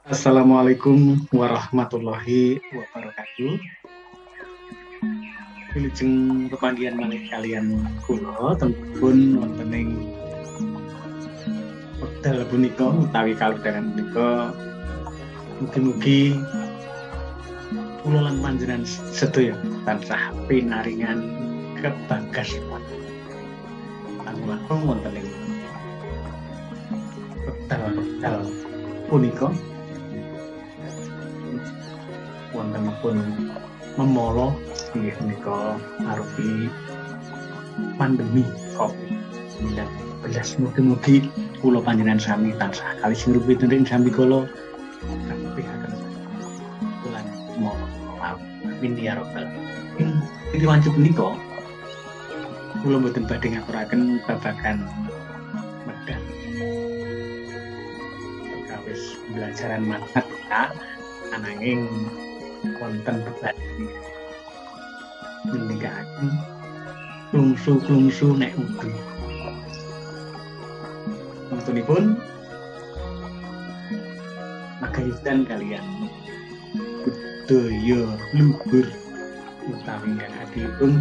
Assalamualaikum warahmatullahi wabarakatuh. Wilujeng pepanggihan malih kalian kula tempun wonten ing wekdal punika utawi kalodhangan punika mugi-mugi kula lan panjenengan sedaya tansah pinaringan kebagasaan langkung wonten ing wekdal punika wontenipun memolo inggih menika arupi pandemi COVID-19. Mugi-mugi kula panjenengan sami tansah kalih singrupi ing sami kala kapihaken bulan mono. Amin ya rabbal alamin. Ing wanci punika kula mboten badhe ngaturaken babagan medal perkawis pembelajaran matematika ananging wonten beban meninggalkan klungsu nek udu. Wontenipun magayutan kalian budaya luhur utawi ingkang adipun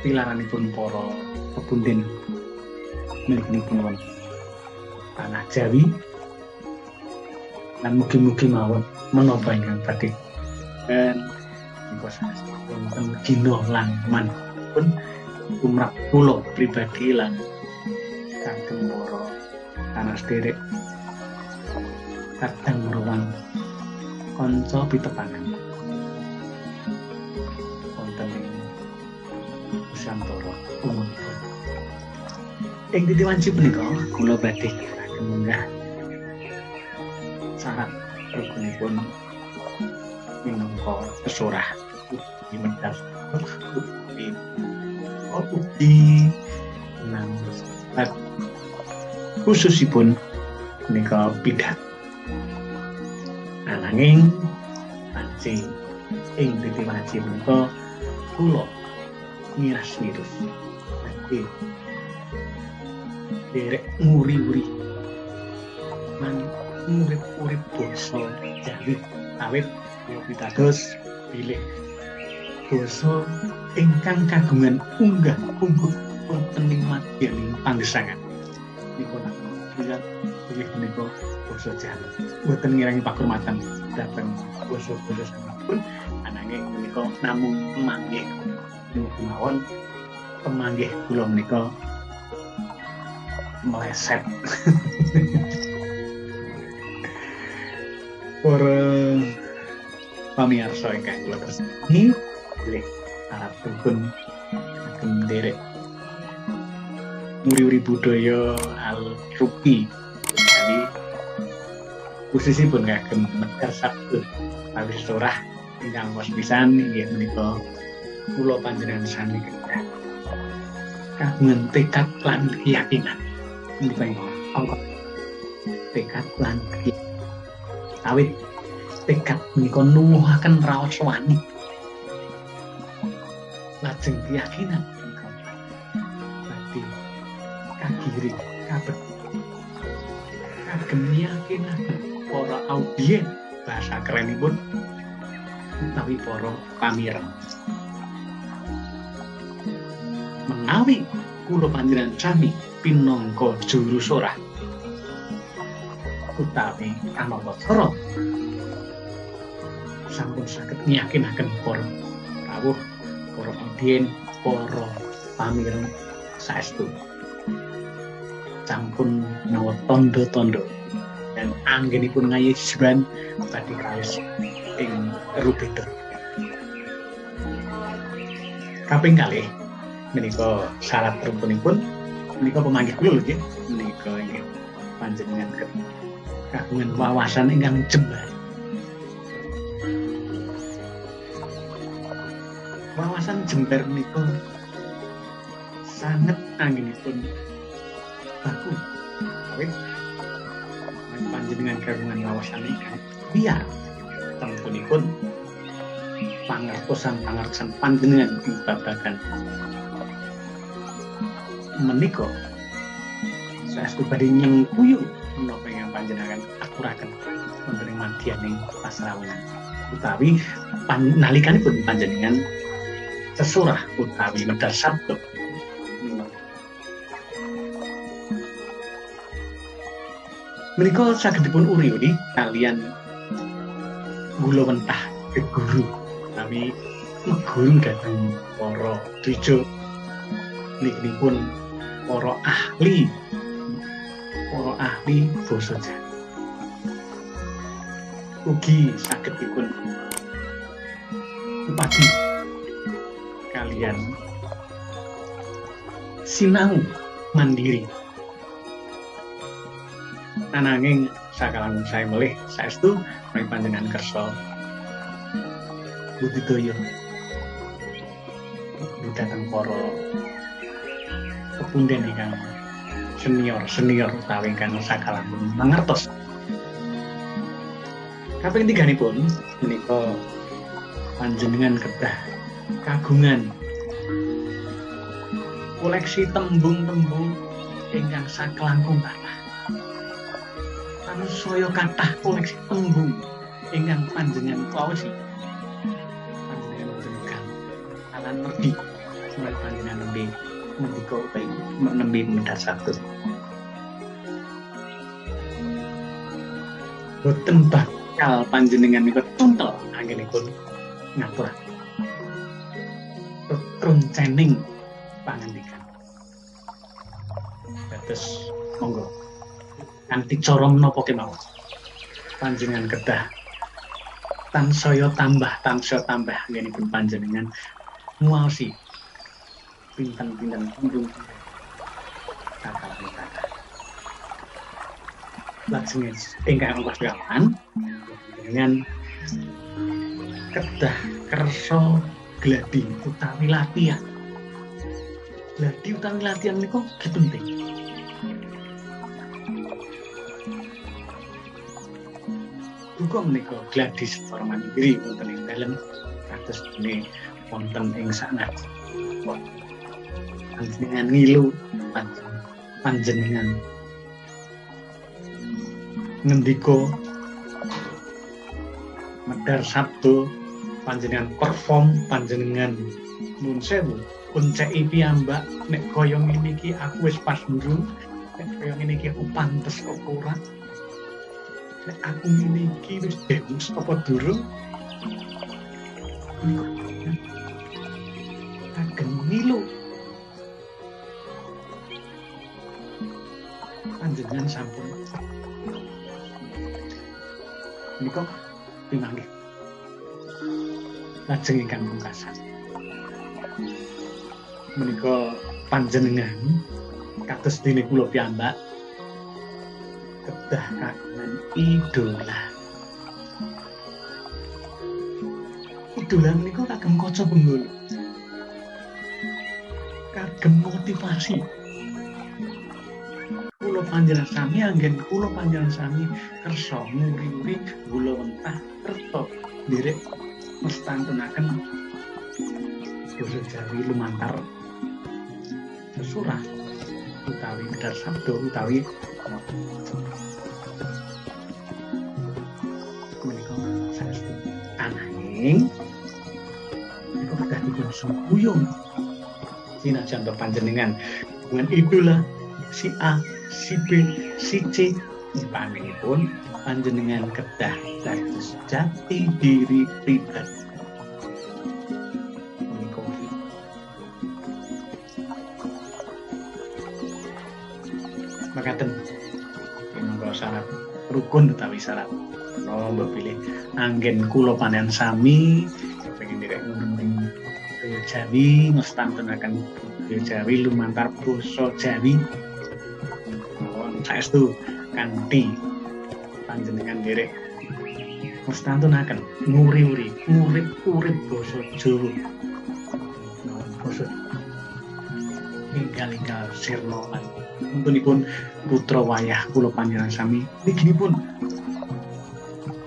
tilaranipun para pepundhen milikipun tanah Jawi lan mugi-mugi mawon menapa ingkang badhe dan wonten dina lan manpun tumrap kula pribadi lan kagem para tanah sederek kadang ruang kanca pitepangan wonten ing Nusantara umumipun. Ing titi wanci punika kula badhe kagem munggah syarat rukunipun minangka pesorah di medal ugi nang khususipun menika pidato ananging pancing ing titi wanci menika kula ngiras-nirus badhe derek nguri-uri man urip basa Jawi awit kula pitados bilih basa ingkang kagungan unggah-ungguh wonten ing madyaning panggesangan niku bilih menika basa Jawi boten ngirangi pakurmatan dhateng basa-basa sampun ananging menika namung pemanggih mawon pemanggih kula menika meleset. Para pamirsa ingkang kula tresnani bilih harap dukun kagem derek muri-uri budaya al-rupi jadi khususipun kagem medal sabtu kawis sorah ingkang wos pisan inggih menika kula panjenengan sami kedah kagungan tekad lan keyakinan menika angka tekad lan keyakinan awit tekad menika nuwuhaken raos wani lajeng keyakinan menika badhe kagiring kabeh kagem yakinan para audien bahasa kerenipun utawi para pamireng menawi kula panjenengan sami pinangka juru sorah utawi anawatara sampun saged nyakinaken para rawuh para audien para pamireng saestu sampun menawa tondo-tondo dan anggenipun ngayisban badhe kalis ing rubeder kaping kalih menika syarat rukunipun menika pemanggih kula nggih menika inggih panjenengan kagungan wawasan ingkang jembar wawasan jembar menika sanget anggenipun baku awit panjenengan kagungan wawasan ingkang biar tentunipun pangertosan panjenengan ing babagan menika saestu badhe nyengkuyung menapa ingkang panjenengan aturaken wonten ing madyaning pasrawenan utawi nalikanipun panjenengan sesurah utawi medal sabda menika saged dipun uri-uri kalian gula wentah guru kami meguru dhateng para dwija niki para ahli basa Jawi ugi saged dipun upadi kalian sinau mandiri ananging sakalang saya melih saestu menawi panjenengan kersa budidaya dhateng para pepunden ingkang senior utawi ingkang sakalang mangertos. Kaping tiganipun menika panjenengan kedah kagungan koleksi tembung-tembung ingkang sakelangkung kathah. Sansaya kathah koleksi tembung ingkang panjenengan waosi. Panjenengan boten alan merdi menawi panjenengan nembe mendika utawi nembe medal sabda. Boten bakal panjenengan niku tuntel anggenipun ngaturaken retroncening pangandikan. Dados monggo kanthi cara menapa kemawon panjenengan kedah tansaya tambah anggenipun panjenengan nguwaosi pinten-pinten tembung kata-kata. Lajeng ingkang kasegawan dengan kedah kersa gladi utawi latihan. Gladi utawi latihan niku penting. Uga menika gladi secara mandiri wonten ing dalem kados dene wonten ing sanad. Panjenengan ngilu panjenengan ngendika medal sabda panjenengan perform panjenengan nuwun sewu kunceki piyambak nek kaya ngene iki aku wis pas ndung nek kaya ngene iki aku pantes kok ora nek aku ngene iki wis demus apa durung kagem ngilu panjenengan sampun menika pimanggih lajeng ingkang pungkasan menika panjenengan kados dene kula piyambak kedah kagungan idola menika kagem kaca benggala kagem motivasi kula panjenengan sami anggen kula panjenengan sami kersa nguri-uri gula wentah kerta nderek mestantunaken basa Jawi lumantar sesurah utawi medal sabda utawi menika saestu ananging menika kedah dipun sungkuyung sinajan panjenengan dengan idola si A, si B, si C panjenengan panjenengan kedah dados jati diri pribadi menika makaten minangka syarat rukun utawi syarat nomor pilih anggen kula panjenengan sami kepengin direk ngundang Jawi ngestantunaken Jawi lumantar basa Jawi saestu kanthi panjenengan derek mustantunaken nguri-uri urip basa Jawa basa inggal sirna lan muntunipun putra wayah kula panjenengan sami nggihipun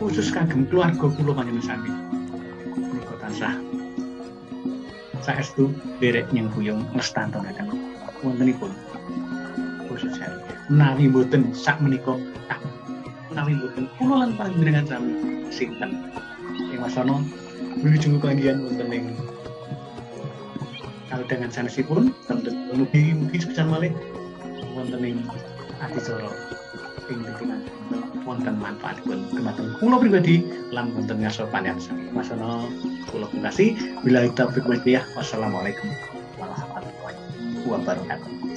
khusus kagem keluarga kula panjenengan sami menika tansah saestu derek nyengkuyung mustantunaken wontenipun basa Jawi menawi mboten sak menika menawi mboten kula lan panjenengan sami sinten ing wasana wilujeng panggihan wonten ing kalodhangan sanesipun mugi sepisan malih wonten ing adicara ing titipan wonten manfaatipun dumateng kula pribadi lan wonten ngarsa panjenengan sami wasana kula pungkasi billahi taufiq wal hidayah wassalamualaikum warahmatullahi wabarakatuh.